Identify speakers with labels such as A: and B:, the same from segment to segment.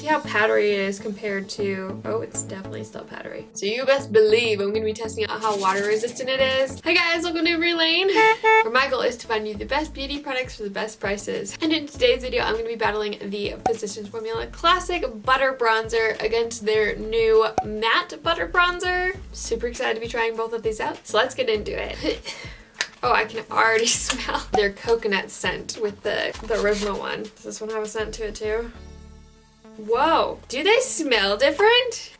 A: See how powdery it is compared to, oh, it's definitely still powdery. So you best believe I'm gonna be testing out how water resistant it is. Hi guys, welcome to Emmarie Lane, where my goal is to find you the best beauty products for the best prices. And in today's video, I'm gonna be battling the Physicians Formula Classic Butter Bronzer against their new Matte Butter Bronzer. Super excited to be trying both of these out. So let's get into it. Oh, I can already smell their coconut scent with the original one. Does this one have a scent to it too? Whoa, do they smell different?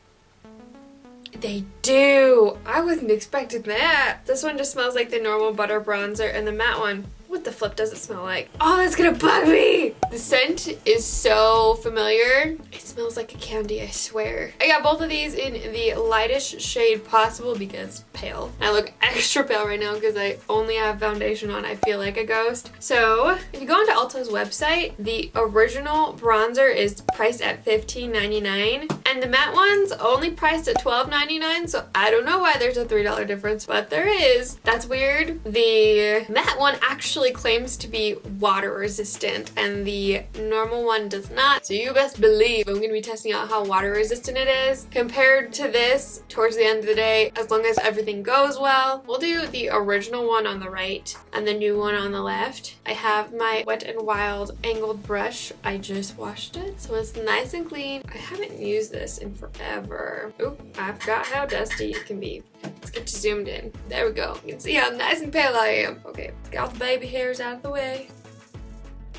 A: They do. I wasn't expecting that. This one just smells like the normal butter bronzer, and the matte one, what the flip does it smell like? Oh, that's gonna bug me! The scent is so familiar. It smells like a candy, I swear. I got both of these in the lightest shade possible because pale. I look extra pale right now because I only have foundation on. I feel like a ghost. So if you go onto Ulta's website, the original bronzer is priced at $15.99 and the matte one's only priced at $12.99. So I don't know why there's a $3 difference, but there is. That's weird. The matte one actually claims to be water resistant and the normal one does not. So you best believe I'm going to be testing out how water resistant it is compared to this towards the end of the day. As long as everything goes well, we'll do the original one on the right and the new one on the left. I have my Wet n Wild angled brush. I just washed it, so it's nice and clean. I haven't used this in forever. Oop, I forgot how dusty it can be. Let's get you zoomed in. There we go. You can see how nice and pale I am. Okay, get all the baby hairs out of the way.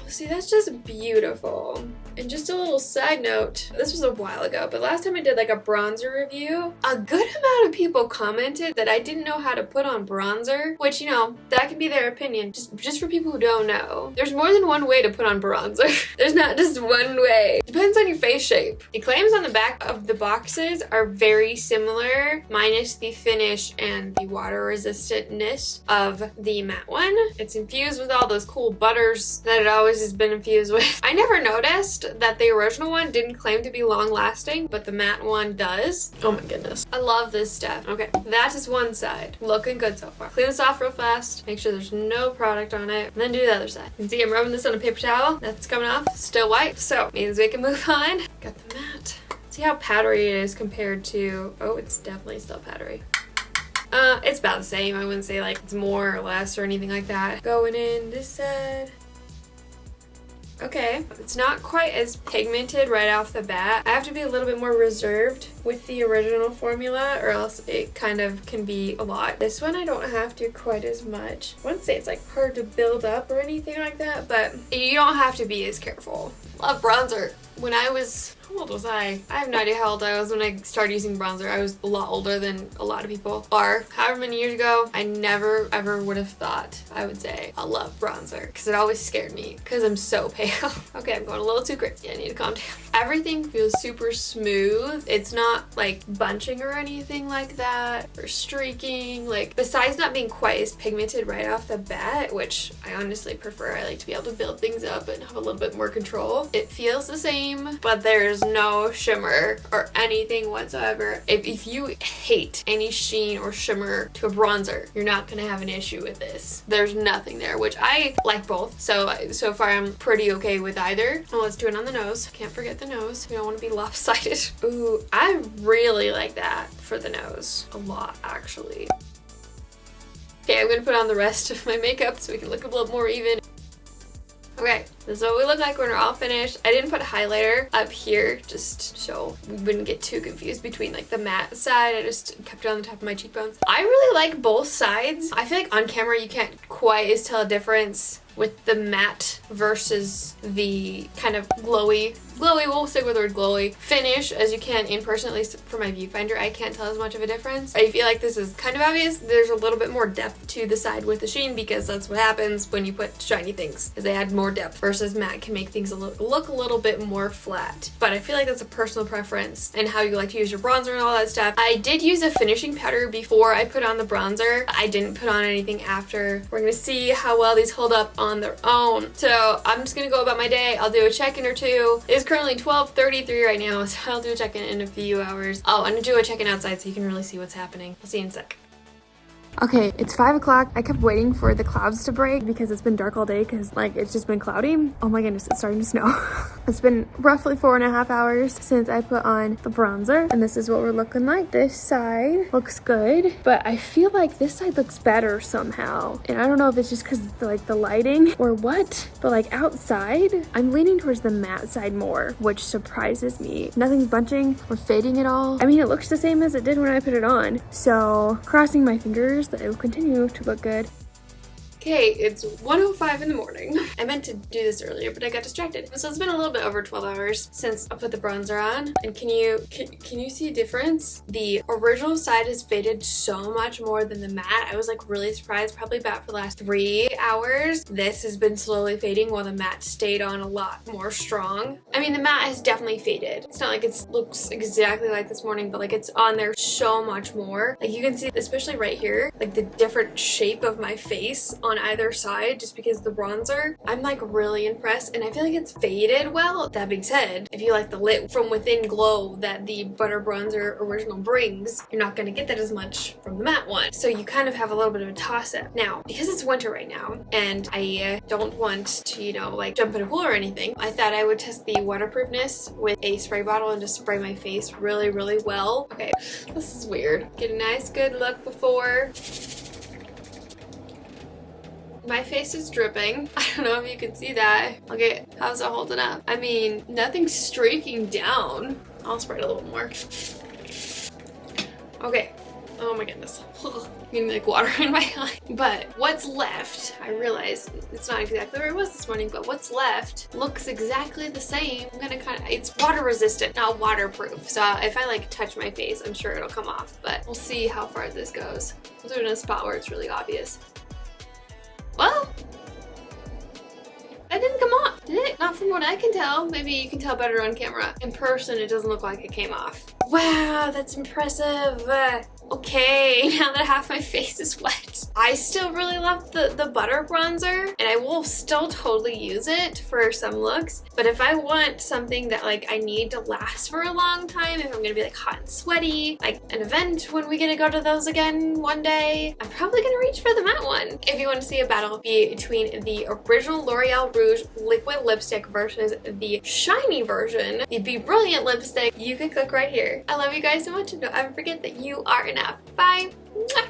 A: See, that's just beautiful. And just a little side note, this was a while ago, but last time I did like a bronzer review, a good amount of people commented that I didn't know how to put on bronzer, which, you know, that can be their opinion. Just for people who don't know. There's more than one way to put on bronzer. There's not just one way. Depends on your face shape. The claims on the back of the boxes are very similar, minus the finish and the water resistantness of the matte one. It's infused with all those cool butters that it always has been infused with. I never noticed that the original one didn't claim to be long lasting, but the matte one does. Oh my goodness. I love this stuff. Okay, that is one side. Looking good so far. Clean this off real fast. Make sure there's no product on it. And then do the other side. You can see I'm rubbing this on a paper towel. That's coming off. Still white. So means we can move on. Got the matte. See how powdery it is compared to, oh, it's definitely still powdery. It's about the same. I wouldn't say like it's more or less or anything like that. Going in this side. Okay, it's not quite as pigmented right off the bat. I have to be a little bit more reserved with the original formula or else it kind of can be a lot. This one I don't have to quite as much. I wouldn't say it's like hard to build up or anything like that, but you don't have to be as careful. Love bronzer. When I was, how old was I? I have no idea how old I was when I started using bronzer. I was a lot older than a lot of people are. However many years ago, I never ever would have thought I would say I love bronzer because it always scared me because I'm so pale. Okay, I'm going a little too crazy. I need to calm down. Everything feels super smooth. It's not like bunching or anything like that or streaking. Like besides not being quite as pigmented right off the bat, which I honestly prefer. I like to be able to build things up and have a little bit more control. It feels the same, but there's no shimmer or anything whatsoever. If you hate any sheen or shimmer to a bronzer, you're not gonna have an issue with this. There's nothing there, which I like both. So far I'm pretty okay with either. Well, let's do it on the nose. Can't forget the nose. We don't want to be lopsided. Ooh, I really like that for the nose. A lot, actually. Okay, I'm gonna put on the rest of my makeup so we can look a little more even. Okay, this is what we look like when we're all finished. I didn't put highlighter up here just so we wouldn't get too confused between like the matte side. I just kept it on the top of my cheekbones. I really like both sides. I feel like on camera you can't quite as tell a difference with the matte versus the kind of glowy, we'll stick with the word glowy, finish as you can in person. At least for my viewfinder, I can't tell as much of a difference. I feel like this is kind of obvious. There's a little bit more depth to the side with the sheen because that's what happens when you put shiny things, is they add more depth versus matte can make things look a little bit more flat. But I feel like that's a personal preference and how you like to use your bronzer and all that stuff. I did use a finishing powder before I put on the bronzer. I didn't put on anything after. We're gonna see how well these hold up on their own. So I'm just gonna go about my day. I'll do a check-in or two. It's currently 12:33 right now, so I'll do a check-in in a few hours. Oh, I'm gonna do a check-in outside so you can really see what's happening. I'll see you in a sec. Okay, it's 5 o'clock. I kept waiting for the clouds to break because it's been dark all day because like it's just been cloudy. Oh my goodness, it's starting to snow. It's been roughly 4.5 hours since I put on the bronzer, and this is what we're looking like. This side looks good, but I feel like this side looks better somehow. And I don't know if it's just because like the lighting or what, but like outside, I'm leaning towards the matte side more, which surprises me. Nothing's bunching or fading at all. I mean, it looks the same as it did when I put it on. So crossing my fingers that it will continue to look good. Okay, it's 1:05 in the morning. I meant to do this earlier, but I got distracted. So it's been a little bit over 12 hours since I put the bronzer on. And can you see a difference? The original side has faded so much more than the matte. I was like really surprised, probably about for the last 3 hours. This has been slowly fading while the matte stayed on a lot more strong. I mean, the matte has definitely faded. It's not like it looks exactly like this morning, but like it's on there so much more. Like you can see, especially right here, like the different shape of my face on either side just because of the bronzer. I'm like really impressed, and I feel like it's faded well. That being said, if you like the lit from within glow that the butter bronzer original brings, you're not going to get that as much from the matte one. So you kind of have a little bit of a toss-up. Now, because it's winter right now and I don't want to, you know, like jump in a pool or anything, I thought I would test the waterproofness with a spray bottle and just spray my face really, really well. Okay, this is weird. Get a nice good look before. My face is dripping. I don't know if you can see that. Okay, how's it holding up? I mean, nothing's streaking down. I'll spray it a little more. Okay. Oh my goodness. Getting like water in my eye. But what's left, I realize it's not exactly where it was this morning, but what's left looks exactly the same. I'm gonna it's water resistant, not waterproof. So if I like touch my face, I'm sure it'll come off, but we'll see how far this goes. I'm doing a spot where it's really obvious. Well, that didn't come off, did it? Not from what I can tell. Maybe you can tell better on camera. In person, it doesn't look like it came off. Wow, that's impressive. Okay, now that half my face is wet. I still really love the butter bronzer, and I will still totally use it for some looks. But if I want something that like I need to last for a long time, if I'm gonna be like hot and sweaty, like an event when we get to go to those again one day, I'm probably gonna reach for the matte one. If you want to see a battle between the original L'Oreal Rouge liquid lipstick versus the shiny version, the Be Brilliant lipstick, you can click right here. I love you guys so much, and don't ever forget that you are enough. Bye! Mwah.